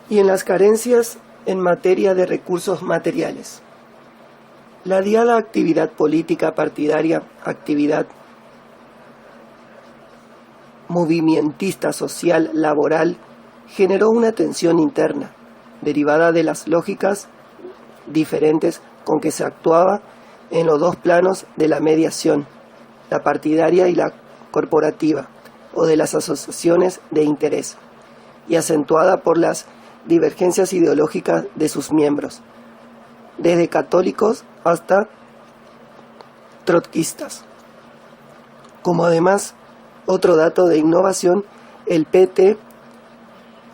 y en las carencias en materia de recursos materiales. La diada actividad política partidaria, actividad movimentista, social, laboral, generó una tensión interna, derivada de las lógicas diferentes con que se actuaba en los dos planos de la mediación, la partidaria y la corporativa, o de las asociaciones de interés, y acentuada por las divergencias ideológicas de sus miembros, desde católicos hasta trotskistas. Como además, otro dato de innovación, el PT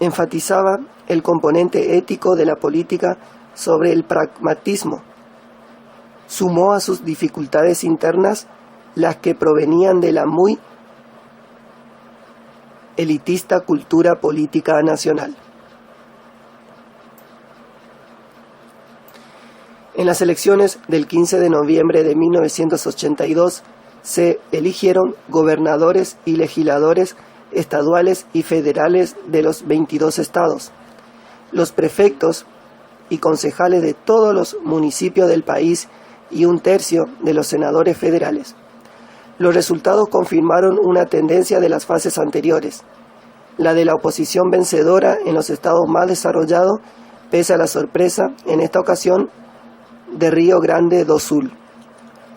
enfatizaba el componente ético de la política sobre el pragmatismo. Sumó a sus dificultades internas las que provenían de la muy elitista cultura política nacional. En las elecciones del 15 de noviembre de 1982 se eligieron gobernadores y legisladores estaduales y federales de los 22 estados, los prefectos y concejales de todos los municipios del país y un tercio de los senadores federales. Los resultados confirmaron una tendencia de las fases anteriores, la de la oposición vencedora en los estados más desarrollados, pese a la sorpresa, en esta ocasión, de Río Grande do Sul.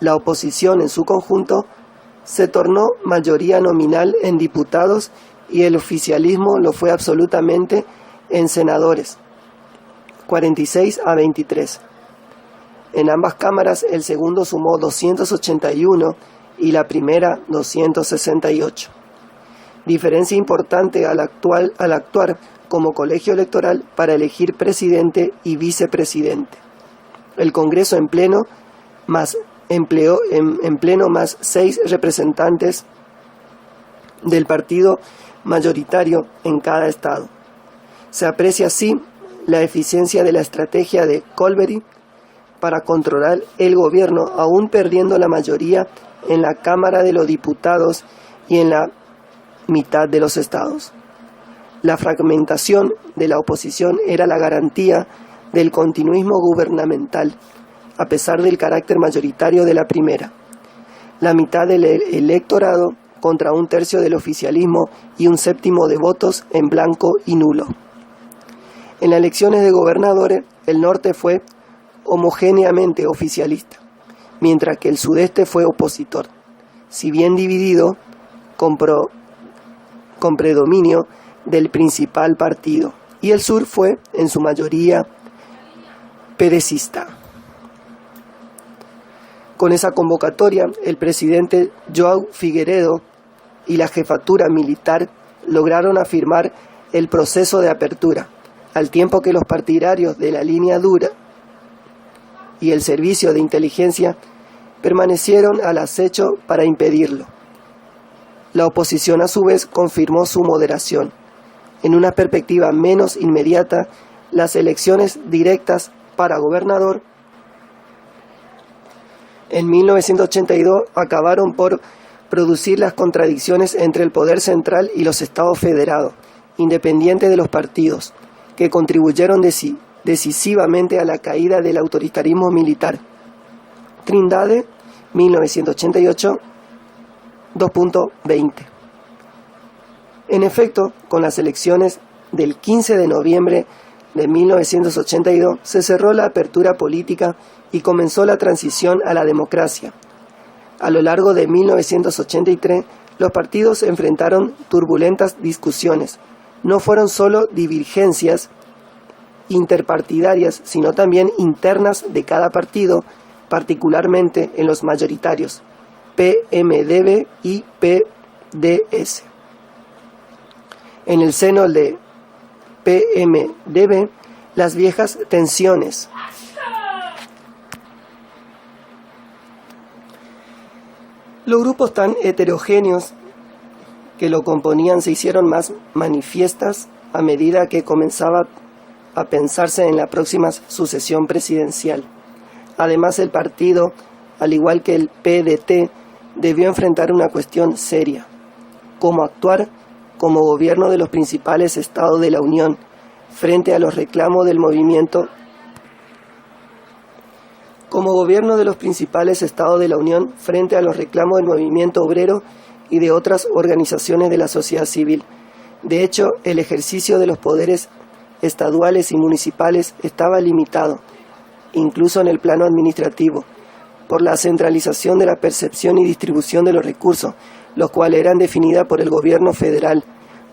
La oposición en su conjunto se tornó mayoría nominal en diputados y el oficialismo lo fue absolutamente en senadores, 46-23. En ambas cámaras el segundo sumó 281 y la primera 268. Diferencia importante al actuar como colegio electoral para elegir presidente y vicepresidente. El Congreso en pleno empleó en pleno más 6 representantes del partido mayoritario en cada estado. Se aprecia así la eficiencia de la estrategia de Colbert para controlar el gobierno, aún perdiendo la mayoría en la Cámara de los Diputados y en la mitad de los estados. La fragmentación de la oposición era la garantía del continuismo gubernamental, a pesar del carácter mayoritario de la primera. La mitad del electorado contra un tercio del oficialismo y un séptimo de votos en blanco y nulo. En las elecciones de gobernadores, el norte fue homogéneamente oficialista, mientras que el sudeste fue opositor, si bien dividido con predominio del principal partido, y el sur fue, en su mayoría, perecista. Con esa convocatoria, el presidente João Figueiredo y la jefatura militar lograron afirmar el proceso de apertura, al tiempo que los partidarios de la línea dura y el servicio de inteligencia permanecieron al acecho para impedirlo. La oposición, a su vez, confirmó su moderación. En una perspectiva menos inmediata, las elecciones directas para gobernador en 1982 acabaron por producir las contradicciones entre el poder central y los estados federados, independientes de los partidos, que contribuyeron decisivamente a la caída del autoritarismo militar. Trindade, 1988, 2.20. En efecto, con las elecciones del 15 de noviembre de 1982 se cerró la apertura política y comenzó la transición a la democracia. A lo largo de 1983, los partidos enfrentaron turbulentas discusiones. No fueron solo divergencias interpartidarias, sino también internas de cada partido, particularmente en los mayoritarios, PMDB y PDS. En el seno de PMDB, las viejas tensiones los grupos tan heterogéneos que lo componían se hicieron más manifiestas a medida que comenzaba a pensarse en la próxima sucesión presidencial. Además, el partido, al igual que el PDT, debió enfrentar una cuestión seria: cómo actuar como gobierno de los principales estados de la Unión frente a los reclamos del movimiento. Como gobierno de los principales estados de la Unión frente a los reclamos del movimiento obrero y de otras organizaciones de la sociedad civil. De hecho, el ejercicio de los poderes estaduales y municipales estaba limitado, incluso en el plano administrativo, por la centralización de la percepción y distribución de los recursos, los cuales eran definidas por el gobierno federal,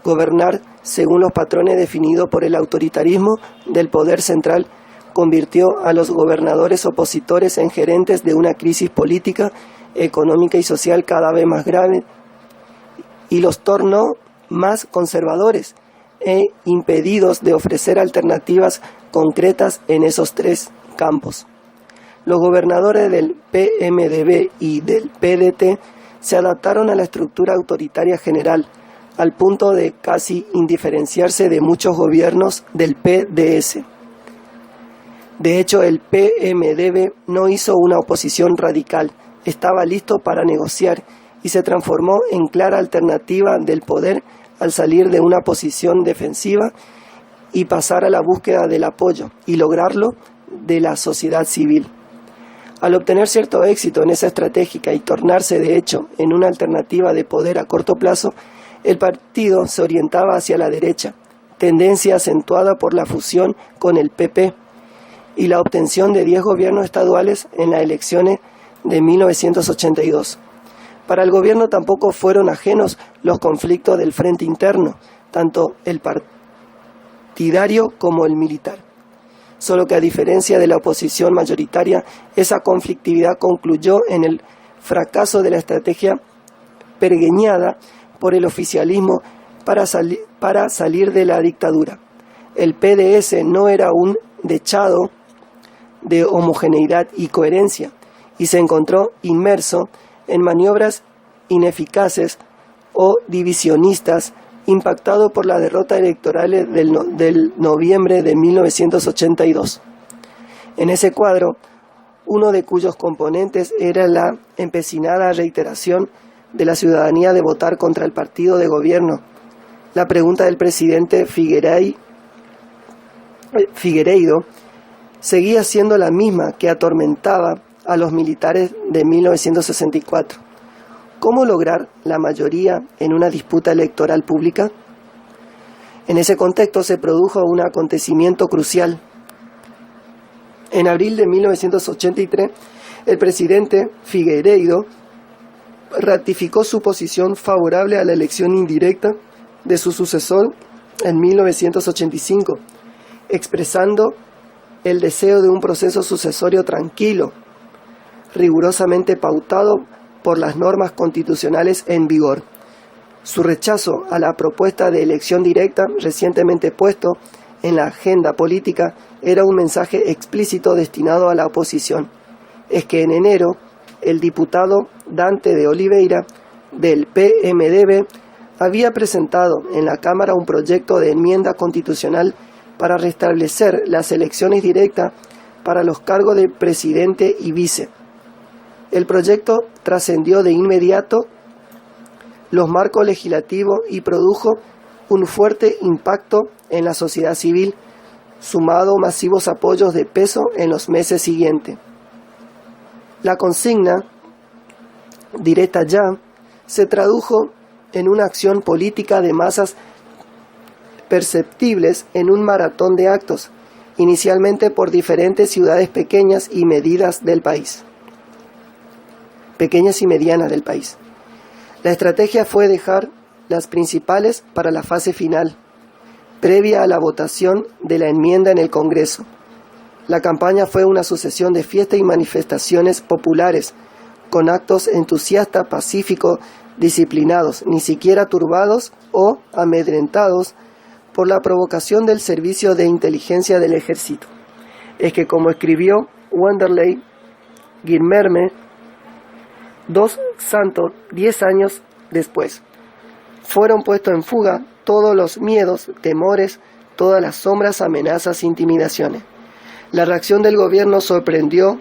gobernar según los patrones definidos por el autoritarismo del poder central, convirtió a los gobernadores opositores en gerentes de una crisis política, económica y social cada vez más grave y los tornó más conservadores e impedidos de ofrecer alternativas concretas en esos tres campos. Los gobernadores del PMDB y del PDT se adaptaron a la estructura autoritaria general, al punto de casi indiferenciarse de muchos gobiernos del PDS. De hecho, el PMDB no hizo una oposición radical, estaba listo para negociar y se transformó en clara alternativa del poder al salir de una posición defensiva y pasar a la búsqueda del apoyo y lograrlo de la sociedad civil. Al obtener cierto éxito en esa estrategia y tornarse de hecho en una alternativa de poder a corto plazo, el partido se orientaba hacia la derecha, tendencia acentuada por la fusión con el PP y la obtención de 10 gobiernos estaduales en las elecciones de 1982. Para el gobierno tampoco fueron ajenos los conflictos del frente interno, tanto el partidario como el militar. Solo que a diferencia de la oposición mayoritaria, esa conflictividad concluyó en el fracaso de la estrategia pergeñada por el oficialismo para salir de la dictadura. El PDS no era un dechado de homogeneidad y coherencia y se encontró inmerso en maniobras ineficaces o divisionistas, impactado por la derrota electoral del noviembre de 1982. En ese cuadro, uno de cuyos componentes era la empecinada reiteración de la ciudadanía de votar contra el partido de gobierno, la pregunta del presidente Figueiredo seguía siendo la misma que atormentaba a los militares de 1964. ¿Cómo lograr la mayoría en una disputa electoral pública? En ese contexto se produjo un acontecimiento crucial. En abril de 1983, el presidente Figueiredo ratificó su posición favorable a la elección indirecta de su sucesor en 1985, expresando el deseo de un proceso sucesorio tranquilo, rigurosamente pautado por las normas constitucionales en vigor. Su rechazo a la propuesta de elección directa, recientemente puesto en la agenda política, era un mensaje explícito destinado a la oposición. Es que en enero, el diputado Dante de Oliveira, del PMDB, había presentado en la Cámara un proyecto de enmienda constitucional para restablecer las elecciones directas para los cargos de presidente y vice. El proyecto trascendió de inmediato los marcos legislativos y produjo un fuerte impacto en la sociedad civil, sumado masivos apoyos de peso en los meses siguientes. La consigna, directa ya, se tradujo en una acción política de masas perceptibles en un maratón de actos, inicialmente por diferentes ciudades pequeñas y medianas del país. La estrategia fue dejar las principales para la fase final, previa a la votación de la enmienda en el Congreso. La campaña fue una sucesión de fiestas y manifestaciones populares, con actos entusiastas, pacíficos, disciplinados, ni siquiera turbados o amedrentados por la provocación del servicio de inteligencia del ejército. Es que, como escribió Wanderley Guilherme dos Santos 10 años después, fueron puestos en fuga todos los miedos, temores, todas las sombras, amenazas, intimidaciones. La reacción del gobierno sorprendió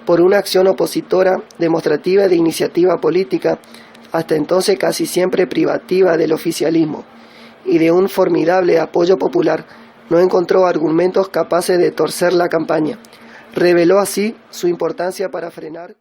por una acción opositora, demostrativa de iniciativa política, hasta entonces casi siempre privativa del oficialismo, y de un formidable apoyo popular, no encontró argumentos capaces de torcer la campaña. Reveló así su importancia para frenar